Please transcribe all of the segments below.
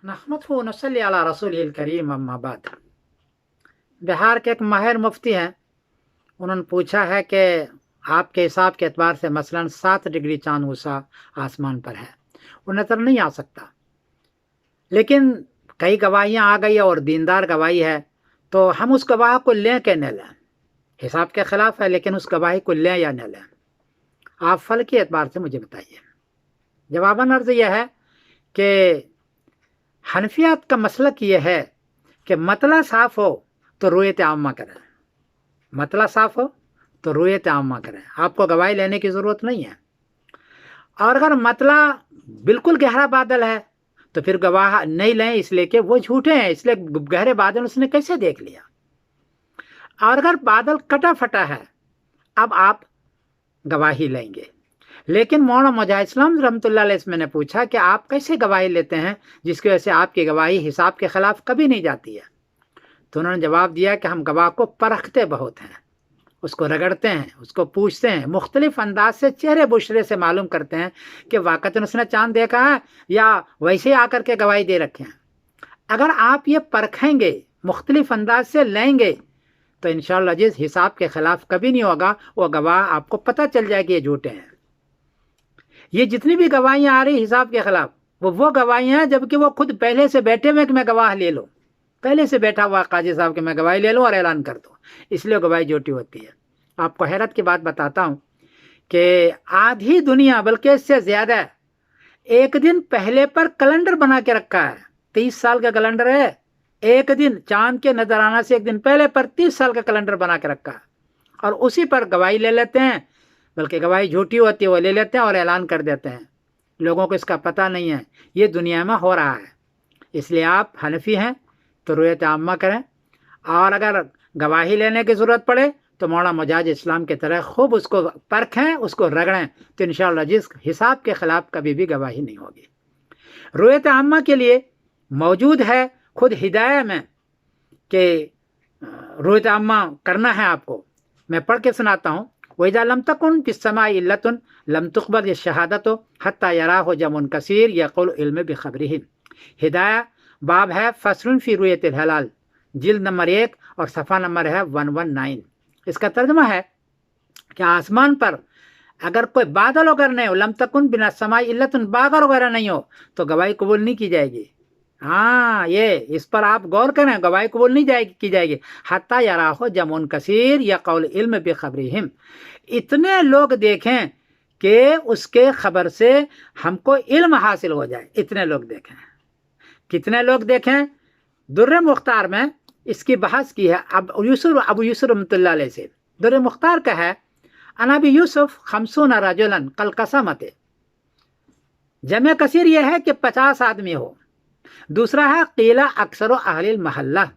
नहमदहु व नसल्ली अला रसूलिल करीम अम्मा बाद। बिहार के एक माहिर मुफ्ती हैं, उन्होंने पूछा है कि आपके हिसाब के एतबार से मसलन 7 डिग्री चांद ऊँचा आसमान पर है, वो नज़र नहीं आ सकता, लेकिन कई गवाहियाँ आ गई और दीनदार गवाही है, तो हम उस गवाह को लें कि न लें? हिसाब के ख़िलाफ़ है, लेकिन उस गवाही को लें या न लें? आप फल के एतबार से मुझे बताइए। जवाबन अर्ज़ यह है कि हनफियात का मसलक ये है कि मतला साफ़ हो तो रुयत आम्मा करें, मतला साफ़ हो तो रुयत आम्मा करें, आपको गवाही लेने की ज़रूरत नहीं है। और अगर मतला बिल्कुल गहरा बादल है तो फिर गवाह नहीं लें, इसलिए कि वो झूठे हैं, इसलिए गहरे बादल उसने कैसे देख लिया। और अगर बादल कटा फटा है, अब आप गवाही लेंगे। लेकिन मौलाना मुजाहिद इस्लाम रहमतुल्लाह अलैह इसमें ने पूछा कि आप कैसे गवाही लेते हैं जिसकी वजह से आपकी गवाही हिसाब के ख़िलाफ़ कभी नहीं जाती है? तो उन्होंने जवाब दिया कि हम गवाह को परखते बहुत हैं, उसको रगड़ते हैं, उसको पूछते हैं, मुख्तलिफ अंदाज से चेहरे बुशरे से मालूम करते हैं कि वाक़तन उसने चाँद देखा है या वैसे आकर के गवाही दे रखे हैं। अगर आप ये परखेंगे, मुख्तलिफ अंदाज से लेंगे, तो इंशाअल्लाह जिस हिसाब के ख़िलाफ़ कभी नहीं होगा, वो गवाह आपको पता चल जाएगी ये झूठे हैं। ये जितनी भी गवाहियाँ आ रही हिसाब के ख़िलाफ़, वो गवाहियाँ हैं जबकि वो खुद पहले से बैठे हुए कि मैं गवाह ले लूँ, पहले से बैठा हुआ काजी साहब कि मैं गवाही ले लूँ और ऐलान कर दूँ, इसलिए गवाही झूठी होती है। आपको हैरत की बात बताता हूँ कि आधी दुनिया, बल्कि इससे ज़्यादा, एक दिन पहले पर कैलेंडर बना के रखा है। 30 साल का कैलेंडर है, एक दिन चांद के नजर आना से एक दिन पहले पर 30 साल का कैलेंडर बना के रखा है, और उसी पर गवाही ले लेते हैं, बल्कि गवाही झूठी होती है, वो ले लेते हैं और ऐलान कर देते हैं। लोगों को इसका पता नहीं है, ये दुनिया में हो रहा है। इसलिए आप हनफी हैं तो रुयत आम्मा करें, और अगर गवाही लेने की ज़रूरत पड़े तो मौलाना मुजाहिद इस्लाम की तरह खूब उसको परखें, उसको रगड़ें, तो इंशाअल्लाह जिस हिसाब के ख़िलाफ़ कभी भी गवाही नहीं होगी। रुयत आम्मा के लिए मौजूद है खुद हिदाया में कि रुयत आम्मा करना है आपको। मैं पढ़ के सुनाता हूँ। वइज़ा लम तकुन फिस समाई इल्लतुन लम तुक़बल शहादतु हत्ता यराहु जमुन कसीर यक़ुल इल्म बिख़बरिही। हिदाया बाब है फस्लुन फ़ी रुयतिल हिलाल, जिल्द नंबर 1 और सफ़ा नंबर है 119। इसका तर्जुमा है कि आसमान पर अगर कोई बादल वगैरह नहीं हो, लम तकुन बिना समाई इल्लतुन, बादल वगैरह नहीं हो, तो गवाही कबूल नहीं की जाएगी। हाँ, ये इस पर आप गौर करें, गवाही कबूल नहीं की जाएगी। हत्ता यराहो जमुन कसीर या कौल इल्म बिख़बरिहिम, इतने लोग देखें कि उसके खबर से हमको इल्म हासिल हो जाए, इतने लोग देखें। कितने लोग देखें? दुर्र मुख्तार में इसकी बहस की है अबू यूसुफ रहमतुल्लाह अलैह से। दुर्र मुख्तार का है अनाबी यूसुफ 50 रजुलन कल कसमते। जमे कसीर यह है कि 50 आदमी हो। दूसरा है कीला अक्सर अहलिल महल्ला,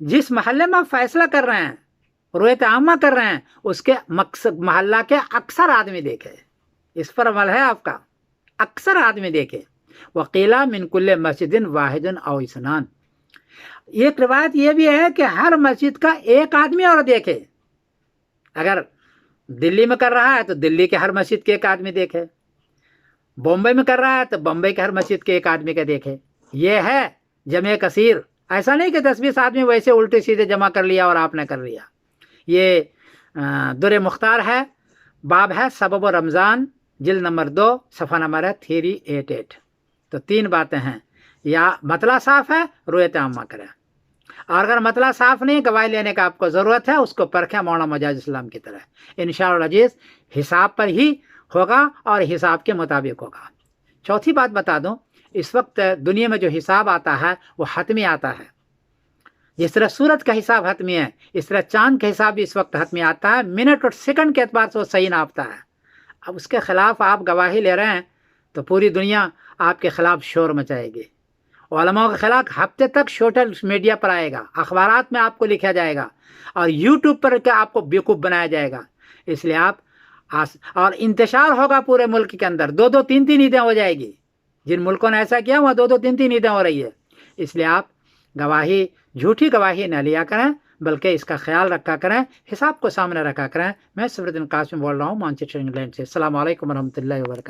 जिस महल्ले में फैसला कर रहे हैं, रुयत आम्मा कर रहे हैं, उसके मकसद महल्ला के अक्सर आदमी देखे। इस पर अमल है आपका, अक्सर आदमी देखे। वकीला मिन कुल्ले मस्जिदिन वाहिदन औ इसनान, एक रिवायत ये भी है कि हर मस्जिद का एक आदमी और देखे। अगर दिल्ली में कर रहा है तो दिल्ली के हर मस्जिद के एक आदमी देखे, बॉम्बे में कर रहा है तो बॉम्बे के हर मस्जिद के एक आदमी का देखे। ये है जमे कसीर। ऐसा नहीं कि 10-20 आदमी वैसे उल्टे सीधे जमा कर लिया और आपने कर लिया। ये दुर्र मुख्तार है, बाब है सबब रमज़ान, जिल्द नंबर 2 सफ़ा नंबर है 388। तो 3 बातें हैं, या मतला साफ़ है, रुयत आम्मा करें, और अगर मतला साफ़ नहीं, गवाही लेने का आपको ज़रूरत है, उसको परखें मौलाना मुजाहिद इस्लाम की तरह। इंशाअल्लाह अज़ीज़ हिसाब पर ही होगा और हिसाब के मुताबिक होगा। चौथी बात बता दूं, इस वक्त दुनिया में जो हिसाब आता है वो हतमी आता है। जिस तरह सूरज का हिसाब हतमी है, इस तरह चांद का हिसाब भी इस वक्त हतमी आता है। मिनट और सेकंड के एतबार से वो सही नापता है। अब उसके ख़िलाफ़ आप गवाही ले रहे हैं तो पूरी दुनिया आपके ख़िलाफ़ शोर मचाएगी। उलमा के ख़िलाफ़ हफ्ते तक सोशल मीडिया पर आएगा, अखबारात में आपको लिखा जाएगा, और यूट्यूब पर के आपको बेवकूफ़ बनाया जाएगा। इसलिए आप और इंतशार होगा पूरे मुल्क के अंदर, 2-2, 3-3 ईदें हो जाएगी। जिन मुल्कों ने ऐसा किया वहाँ 2-2, 3-3 ईदें हो रही है। इसलिए आप गवाही, झूठी गवाही न लिया करें, बल्कि इसका ख्याल रखा करें, हिसाब को सामने रखा करें। मैं सफरुद्दीन कासिम बोल रहा हूँ, मानचेस्टर इंग्लैंड से। अस्सलामु अलैकुम रहमतुल्लाहि व बरकातहू।